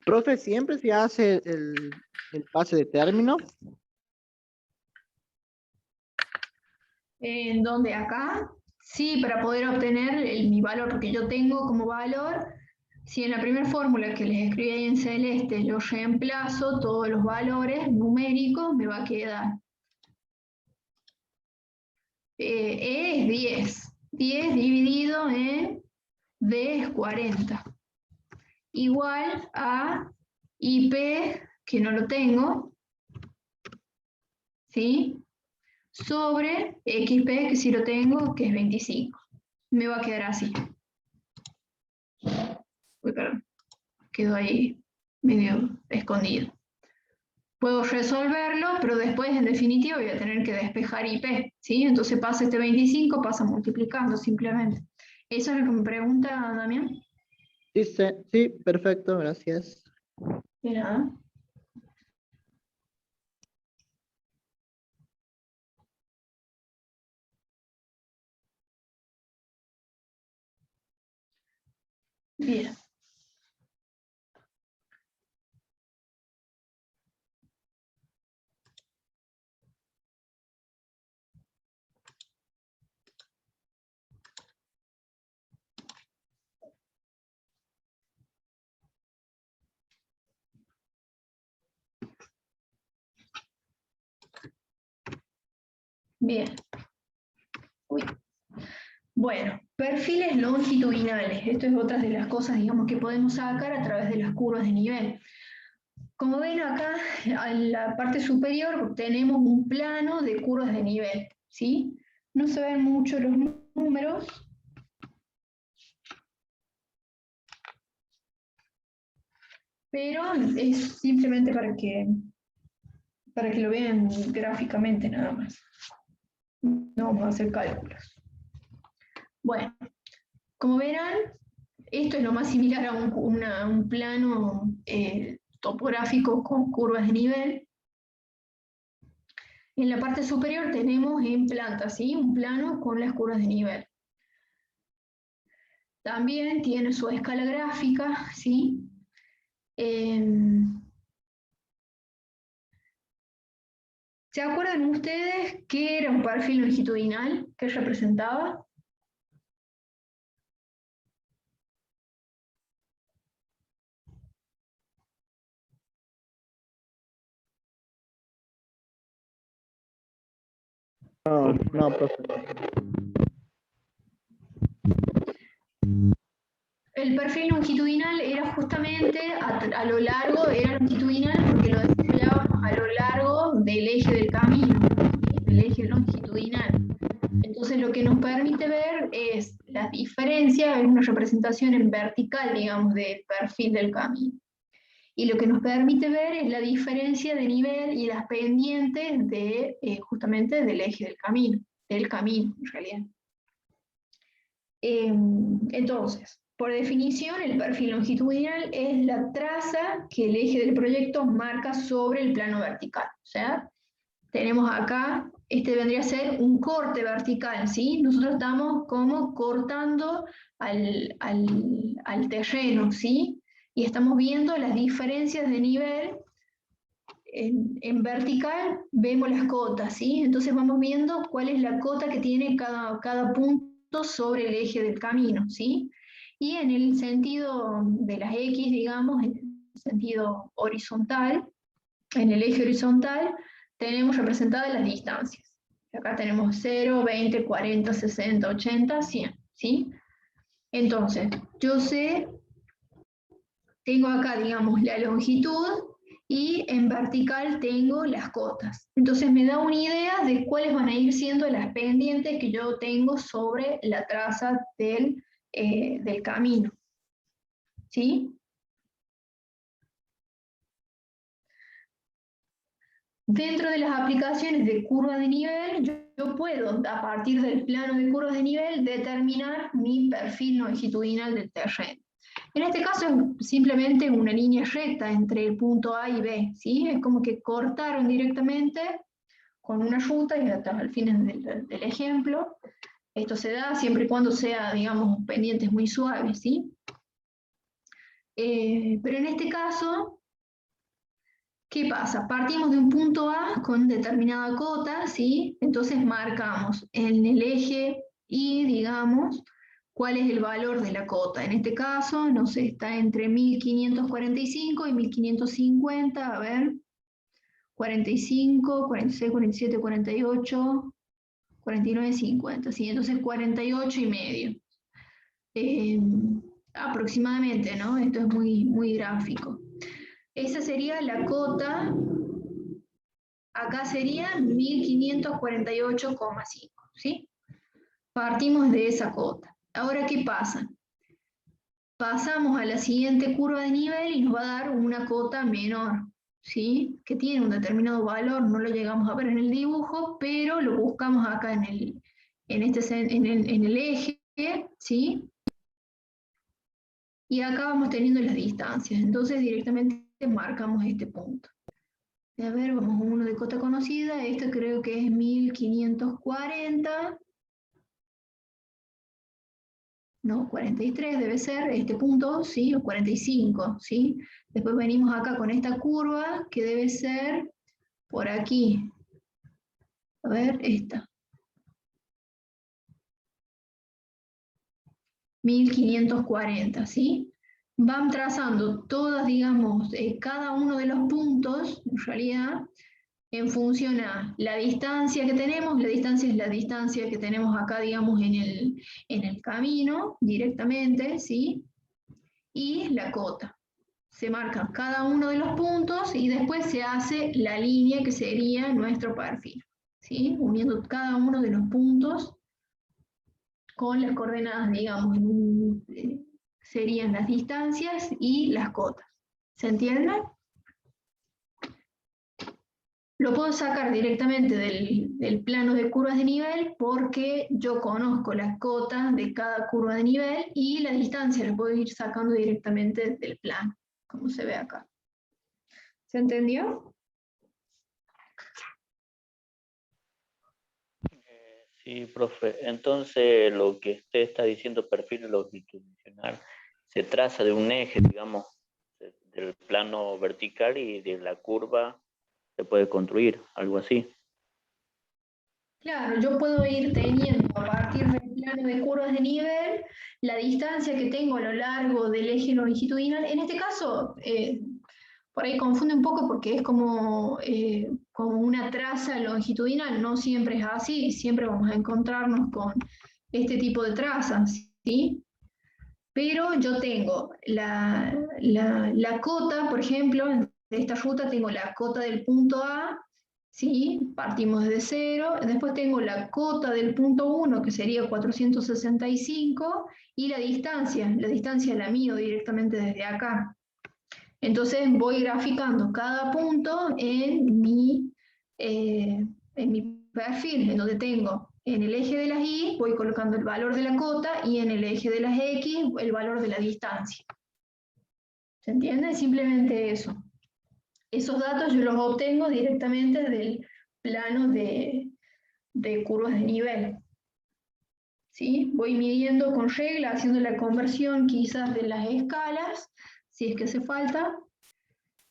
Speaker 3: Profe, siempre se hace el pase de término.
Speaker 1: ¿En dónde? ¿Acá? Sí, para poder obtener mi valor, porque yo tengo como valor, si en la primera fórmula que les escribí ahí en celeste yo reemplazo todos los valores numéricos, me va a quedar E es 10, 10 dividido en D es 40. igual a IP, que no lo tengo, ¿sí? Sobre XP, que sí lo tengo, que es 25. Me va a quedar así. Uy, perdón. Quedó ahí medio escondido. Puedo resolverlo, pero después, en definitiva, voy a tener que despejar IP, ¿sí? Entonces pasa este 25, pasa multiplicando simplemente. ¿Eso es lo que me pregunta Damián?
Speaker 3: Sí, perfecto, gracias.
Speaker 1: De nada. Bien. Bien. Uy. Bueno, perfiles longitudinales. Esto es otra de las cosas, digamos, que podemos sacar a través de las curvas de nivel. Como ven acá, en la parte superior tenemos un plano de curvas de nivel, ¿sí? No se ven mucho los números. Pero es simplemente para que lo vean gráficamente nada más. No vamos a hacer cálculos. Bueno, como verán, esto es lo más similar a un plano topográfico con curvas de nivel. En la parte superior tenemos en planta, ¿sí? Un plano con las curvas de nivel. También tiene su escala gráfica, ¿sí? ¿Se acuerdan ustedes qué era un perfil longitudinal? ¿Qué representaba?
Speaker 3: No, profe.
Speaker 1: El perfil longitudinal era justamente a lo largo, era longitudinal porque lo desarrollábamos a lo largo del eje del camino, del eje longitudinal. Entonces lo que nos permite ver es la diferencia, es una representación en vertical, digamos, del perfil del camino. Y lo que nos permite ver es la diferencia de nivel y las pendientes de, justamente del eje del camino en realidad. Entonces, por definición, el perfil longitudinal es la traza que el eje del proyecto marca sobre el plano vertical. O sea, tenemos acá, este vendría a ser un corte vertical, ¿sí? Nosotros estamos como cortando al terreno, ¿sí? Y estamos viendo las diferencias de nivel. En vertical vemos las cotas, ¿sí? Entonces vamos viendo cuál es la cota que tiene cada punto sobre el eje del camino, ¿sí? Y en el sentido de las X, digamos, en el sentido horizontal, en el eje horizontal, tenemos representadas las distancias. Acá tenemos 0, 20, 40, 60, 80, 100, ¿sí? Entonces, yo sé, tengo acá, digamos, la longitud, y en vertical tengo las cotas. Entonces me da una idea de cuáles van a ir siendo las pendientes que yo tengo sobre la traza del camino. ¿Sí? Dentro de las aplicaciones de curva de nivel, yo puedo, a partir del plano de curvas de nivel, determinar mi perfil longitudinal del terreno. En este caso es simplemente una línea recta entre el punto A y B, ¿sí? Es como que cortaron directamente con una ruta y hasta al fin del ejemplo. Esto se da siempre y cuando sea, digamos, pendientes muy suaves, ¿sí? Pero en este caso, ¿qué pasa? Partimos de un punto A con determinada cota, ¿sí? Entonces marcamos en el eje Y, digamos, cuál es el valor de la cota. En este caso, no sé, está entre 1545 y 1550, a ver, 45, 46, 47, 48, 49, 50, ¿sí? Entonces 48 y medio. aproximadamente, ¿no? Esto es muy, muy gráfico. Esa sería la cota, acá sería 1548,5, ¿sí? Partimos de esa cota. Ahora, ¿qué pasa? Pasamos a la siguiente curva de nivel y nos va a dar una cota menor, ¿sí? Que tiene un determinado valor, no lo llegamos a ver en el dibujo, pero lo buscamos acá en el eje, ¿sí? Y acá vamos teniendo las distancias, entonces directamente marcamos este punto. A ver, vamos a uno de cota conocida, este creo que es 1540. No, 43 debe ser este punto, ¿sí? O 45, ¿sí? Después venimos acá con esta curva que debe ser por aquí. A ver, esta. 1540, ¿sí? Van trazando todas, digamos, cada uno de los puntos, en realidad, en función a la distancia que tenemos. La distancia es la distancia que tenemos acá, digamos, en el camino, directamente, ¿sí? Y la cota. Se marcan cada uno de los puntos y después se hace la línea que sería nuestro perfil, ¿sí? Uniendo cada uno de los puntos con las coordenadas, digamos, serían las distancias y las cotas. ¿Se entiende? Lo puedo sacar directamente del plano de curvas de nivel porque yo conozco las cotas de cada curva de nivel y la distancia la puedo ir sacando directamente del plano, como se ve acá. ¿Se entendió?
Speaker 2: Sí, profe. Entonces, lo que usted está diciendo, perfil longitudinal, se traza de un eje, digamos, del plano vertical y de la curva se puede construir, algo así.
Speaker 1: Claro, yo puedo ir teniendo a partir del plano de curvas de nivel la distancia que tengo a lo largo del eje longitudinal. En este caso, por ahí confunde un poco porque es como una traza longitudinal, no siempre es así, siempre vamos a encontrarnos con este tipo de trazas, ¿sí? Pero yo tengo la cota, por ejemplo, de esta ruta tengo la cota del punto A, ¿sí? Partimos desde 0, después tengo la cota del punto 1, que sería 465, y la distancia la mido directamente desde acá. Entonces voy graficando cada punto en mi perfil, en donde tengo en el eje de las Y, voy colocando el valor de la cota y en el eje de las X, el valor de la distancia. ¿Se entiende? Simplemente eso. Esos datos yo los obtengo directamente del plano de curvas de nivel. ¿Sí? Voy midiendo con regla, haciendo la conversión quizás de las escalas, si es que hace falta.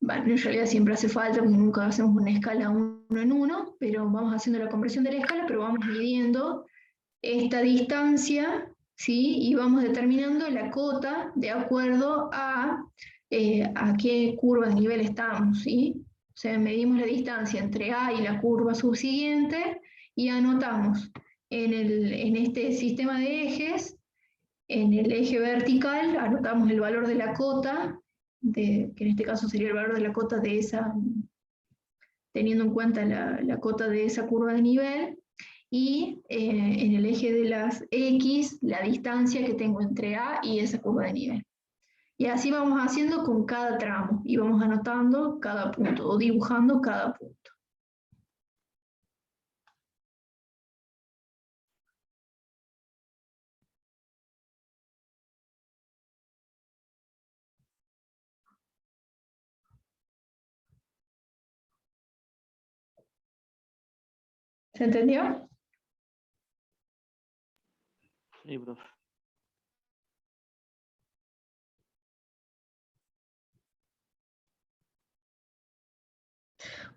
Speaker 1: Bueno, en realidad siempre hace falta, porque nunca hacemos una escala uno en uno, pero vamos haciendo la conversión de la escala, pero vamos midiendo esta distancia, ¿sí? Y vamos determinando la cota de acuerdo a qué curva de nivel estamos, ¿sí? O sea, medimos la distancia entre A y la curva subsiguiente y anotamos en este sistema de ejes, en el eje vertical, anotamos el valor de la cota, que en este caso sería el valor de la cota de esa, teniendo en cuenta la cota de esa curva de nivel, y en el eje de las X, la distancia que tengo entre A y esa curva de nivel. Y así vamos haciendo con cada tramo, y vamos anotando cada punto, o dibujando cada punto. ¿Se entendió?
Speaker 2: Sí, profe.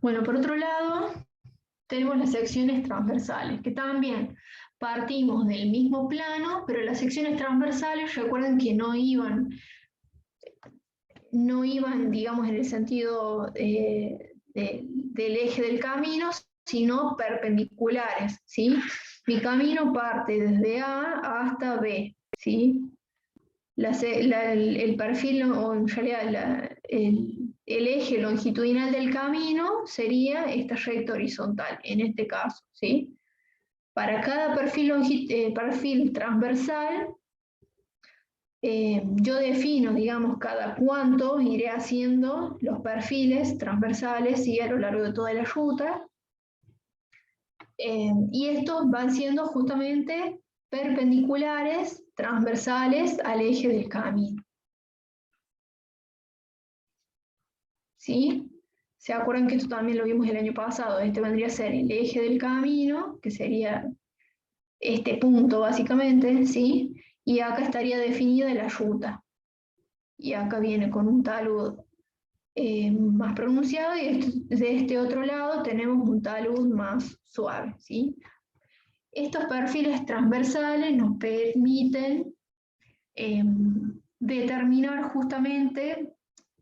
Speaker 1: Bueno, por otro lado, tenemos las secciones transversales, que también partimos del mismo plano, pero las secciones transversales, recuerden que no iban, digamos, en el sentido del eje del camino, sino perpendiculares, ¿sí? Mi camino parte desde A hasta B, ¿sí? el perfil, o en realidad el eje longitudinal del camino sería esta recta horizontal, en este caso, ¿sí? Para cada perfil transversal, yo defino, digamos, cada cuánto iré haciendo los perfiles transversales, ¿sí? A lo largo de toda la ruta. Y estos van siendo justamente perpendiculares, transversales al eje del camino. ¿Sí? ¿Se acuerdan que esto también lo vimos el año pasado? Este vendría a ser el eje del camino, que sería este punto básicamente, ¿sí? Y acá estaría definida la ruta. Y acá viene con un talud más pronunciado, y de este otro lado tenemos un talud más suave, ¿sí? Estos perfiles transversales nos permiten determinar justamente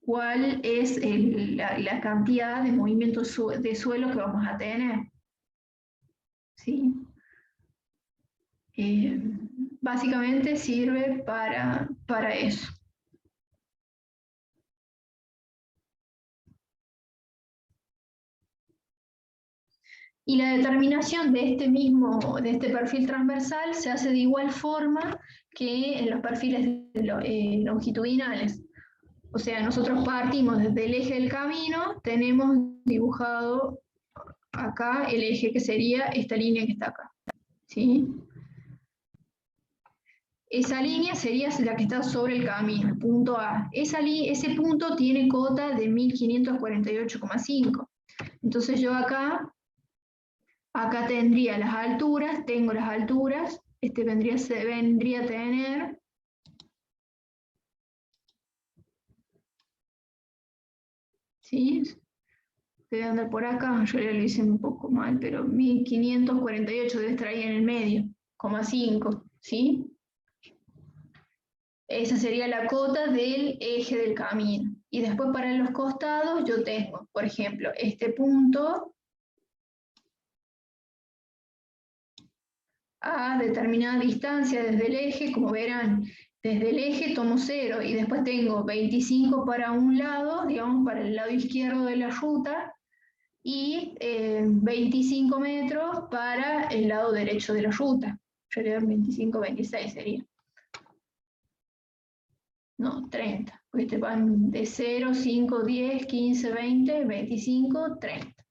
Speaker 1: cuál es la cantidad de movimiento de suelo que vamos a tener. ¿Sí? Básicamente sirve para eso. Y la determinación de este perfil transversal se hace de igual forma que en los perfiles longitudinales. O sea, nosotros partimos desde el eje del camino, tenemos dibujado acá el eje que sería esta línea que está acá. ¿Sí? Esa línea sería la que está sobre el camino, el punto A. Ese punto tiene cota de 1548,5. Entonces yo acá tendría las alturas, tengo las alturas, vendría a tener ¿sí? Debe andar por acá, yo ya lo hice un poco mal, pero 1548 debe estar ahí en el medio, 5, ¿sí? Esa sería la cota del eje del camino. Y después para los costados yo tengo, por ejemplo, este punto a determinada distancia desde el eje, como verán, desde el eje tomo 0 y después tengo 25 para un lado, digamos para el lado izquierdo de la ruta, y 25 metros para el lado derecho de la ruta. Yo le doy 25, 26 sería. No, 30, porque te van de 0, 5, 10, 15, 20, 25, 30.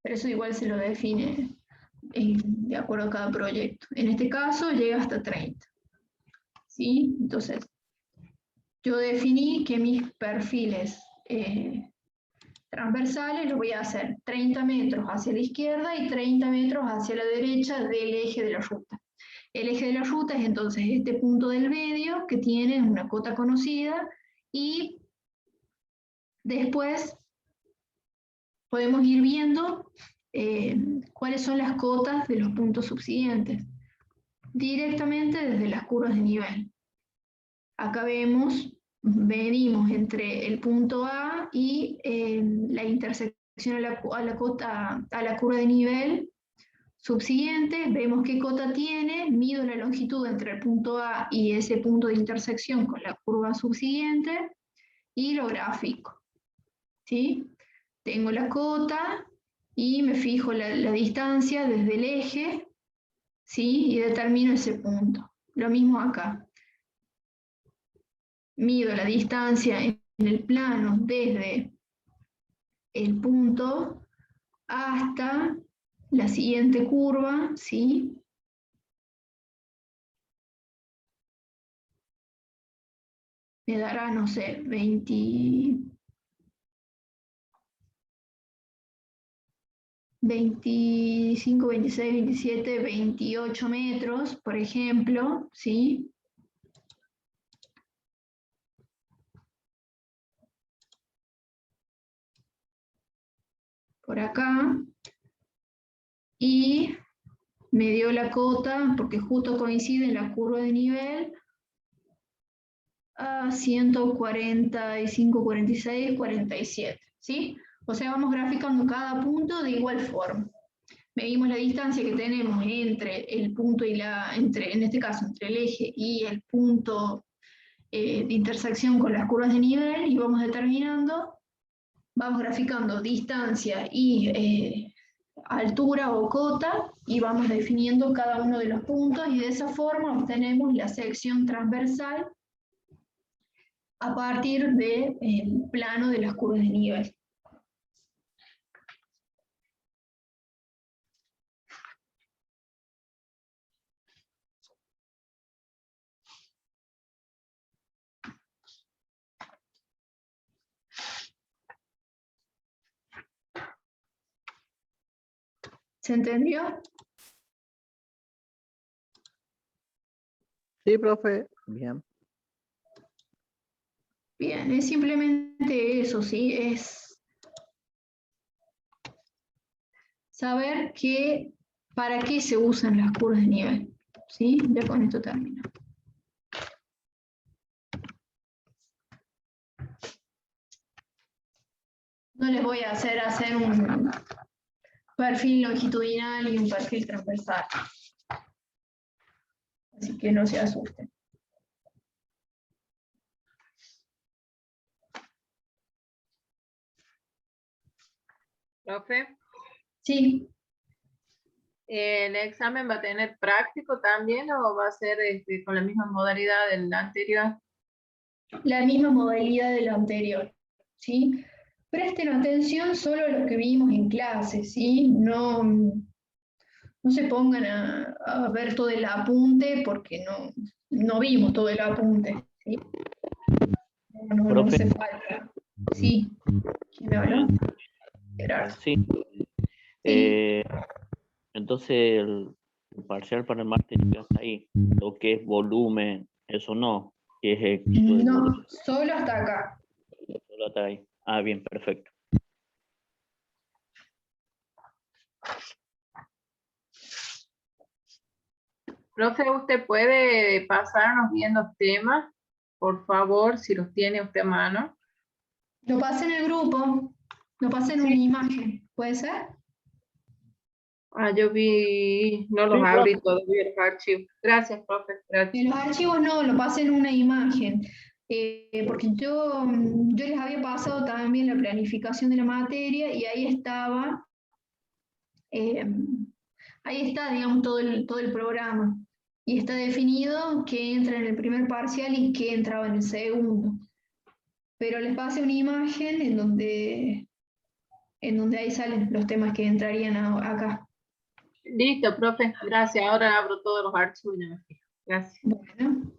Speaker 1: Pero eso igual se lo define de acuerdo a cada proyecto. En este caso llega hasta 30. ¿Sí? Entonces, yo definí que mis perfiles transversales los voy a hacer 30 metros hacia la izquierda y 30 metros hacia la derecha del eje de la ruta. El eje de la ruta es entonces este punto del medio que tiene una cota conocida, y después podemos ir viendo cuáles son las cotas de los puntos subsiguientes, directamente desde las curvas de nivel. Acá venimos entre el punto A y la intersección a la curva de nivel subsiguiente, vemos qué cota tiene, mido la longitud entre el punto A y ese punto de intersección con la curva subsiguiente y lo grafico. ¿Sí? Tengo la cota y me fijo la distancia desde el eje, ¿sí? Y determino ese punto. Lo mismo acá. Mido la distancia en el plano desde el punto hasta la siguiente curva, ¿sí? Me dará, no sé, 25, 26, 27, 28 metros, por ejemplo, ¿sí? Por acá. Y me dio la cota, porque justo coincide en la curva de nivel, a 145, 46, 47, ¿sí? O sea, vamos graficando cada punto de igual forma. Medimos la distancia que tenemos entre el punto y en este caso, entre el eje y el punto de intersección con las curvas de nivel y vamos determinando, vamos graficando distancia y altura o cota y vamos definiendo cada uno de los puntos y de esa forma obtenemos la sección transversal a partir del plano de las curvas de nivel. ¿Se entendió?
Speaker 3: Sí, profe. Bien.
Speaker 1: Bien, es simplemente eso, ¿sí? Es saber para qué se usan las curvas de nivel, ¿sí? Ya con esto termino. No les voy a hacer un perfil longitudinal y un perfil transversal. Así que no se asusten.
Speaker 5: Profe,
Speaker 1: Sí,
Speaker 5: ¿el examen va a tener práctico también o va a ser con la misma modalidad del anterior?
Speaker 1: la misma modalidad de la anterior, ¿sí? Presten atención solo a lo que vimos en clase, ¿sí? No se pongan a ver todo el apunte porque no vimos todo el apunte, ¿sí? No
Speaker 2: Profe,
Speaker 1: hace falta. Sí, ¿quién habla? Gerardo.
Speaker 2: sí.
Speaker 1: Sí.
Speaker 2: Entonces el parcial para el martes ya está ahí. Lo que es volumen, eso no, que es éxito de volumen,
Speaker 1: No, solo hasta acá.
Speaker 2: solo está ahí. Ah, bien, perfecto.
Speaker 5: Profe, ¿usted puede pasarnos bien los temas? Por favor, si los tiene usted a mano.
Speaker 1: Lo pasé en el grupo, lo pasé en una
Speaker 5: Sí.
Speaker 1: imagen, ¿puede ser?
Speaker 5: Ah, yo vi, no los
Speaker 3: Sí,
Speaker 5: abrí
Speaker 3: profe.
Speaker 5: todavía los archivos. Gracias, profe, gracias.
Speaker 1: En los archivos no, lo pasé en una imagen, porque yo les había pasado también la planificación de la materia y eh, ahí está, digamos, todo el programa. Y está definido qué entra en el primer parcial y qué entraba en el segundo. Pero les pasé una imagen en donde ahí salen los temas que entrarían acá.
Speaker 5: Listo, profe, gracias. Ahora abro todos los archivos y ya me fijo. Gracias.
Speaker 1: Bueno.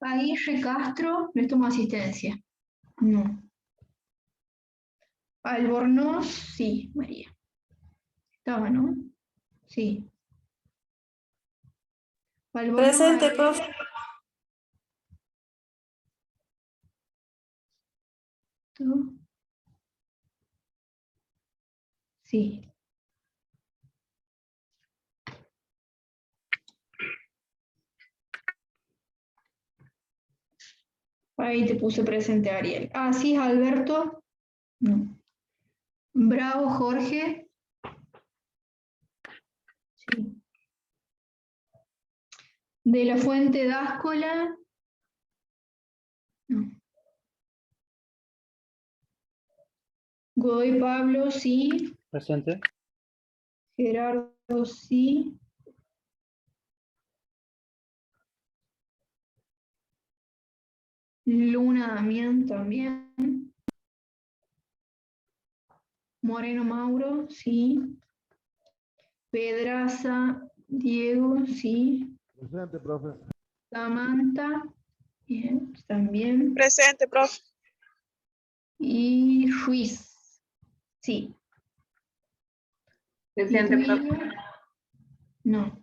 Speaker 1: Aguirre Castro, les tomo asistencia. No. Albornoz, sí, María. Estaba, ¿no? Sí. Albornoz,
Speaker 6: Presente,
Speaker 1: María.
Speaker 6: profe.
Speaker 1: Sí. Ahí te puse presente, Ariel. Ah, sí, Alberto. No. Bravo, Jorge. Sí. De la Fuente Dáscola. No. Godoy Pablo, sí.
Speaker 4: Presente.
Speaker 1: Gerardo, sí. Luna Damián también. Moreno Mauro, sí. Pedraza, Diego, sí.
Speaker 7: Presente, profe.
Speaker 1: Samantha, bien, también.
Speaker 6: Presente, profe.
Speaker 1: Y Ruiz, sí. ¿Y
Speaker 5: Presente,
Speaker 1: tú,
Speaker 5: profe.
Speaker 1: Igor? No.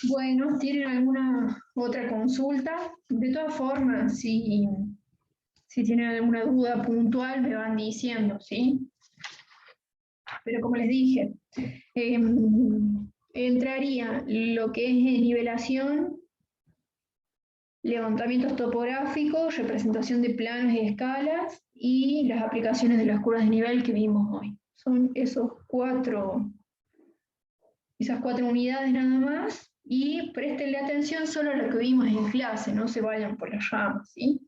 Speaker 1: Bueno, ¿tienen alguna otra consulta? De todas formas, si tienen alguna duda puntual, me van diciendo, ¿sí? Pero como les dije, entraría lo que es nivelación, levantamientos topográficos, representación de planos y escalas, y las aplicaciones de las curvas de nivel que vimos hoy. Son esas cuatro unidades nada más, y préstenle atención solo a lo que vimos en clase, no se vayan por las ramas, ¿sí?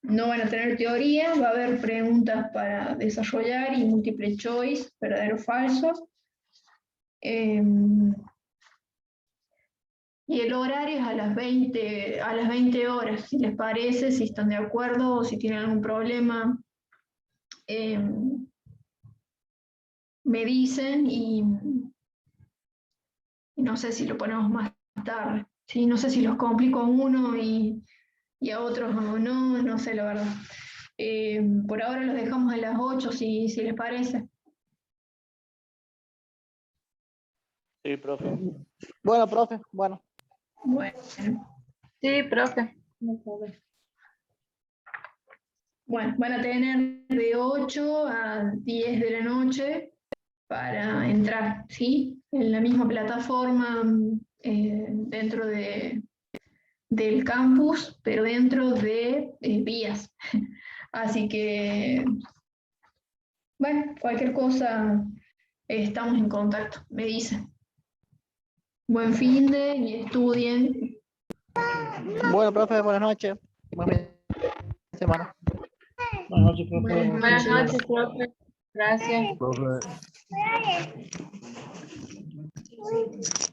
Speaker 1: No van a tener teoría, va a haber preguntas para desarrollar y múltiple choice, verdadero o falso. Y el horario es a las 20 horas, si les parece, si están de acuerdo o si tienen algún problema, me dicen y no sé si lo ponemos más tarde. ¿Sí? No sé si los complico a uno y a otros o no, no sé la verdad. Por ahora los dejamos a las 8 si les parece.
Speaker 2: Sí, profe.
Speaker 3: Bueno, profe, bueno.
Speaker 1: Bueno,
Speaker 5: Sí, profe. No sabe.
Speaker 1: bueno, van a tener de 8 a 10 de la noche para entrar, ¿sí? En la misma plataforma, dentro del campus, pero dentro de vías. Así que, bueno, cualquier cosa, estamos en contacto, me dicen. Buen fin de y estudien.
Speaker 3: Bueno, profe, buenas noches. Buen fin de semana.
Speaker 6: Buenas noches, profe.
Speaker 1: Buenas
Speaker 5: Buenas
Speaker 1: noches.
Speaker 5: noches, profe. Gracias.
Speaker 6: Profe.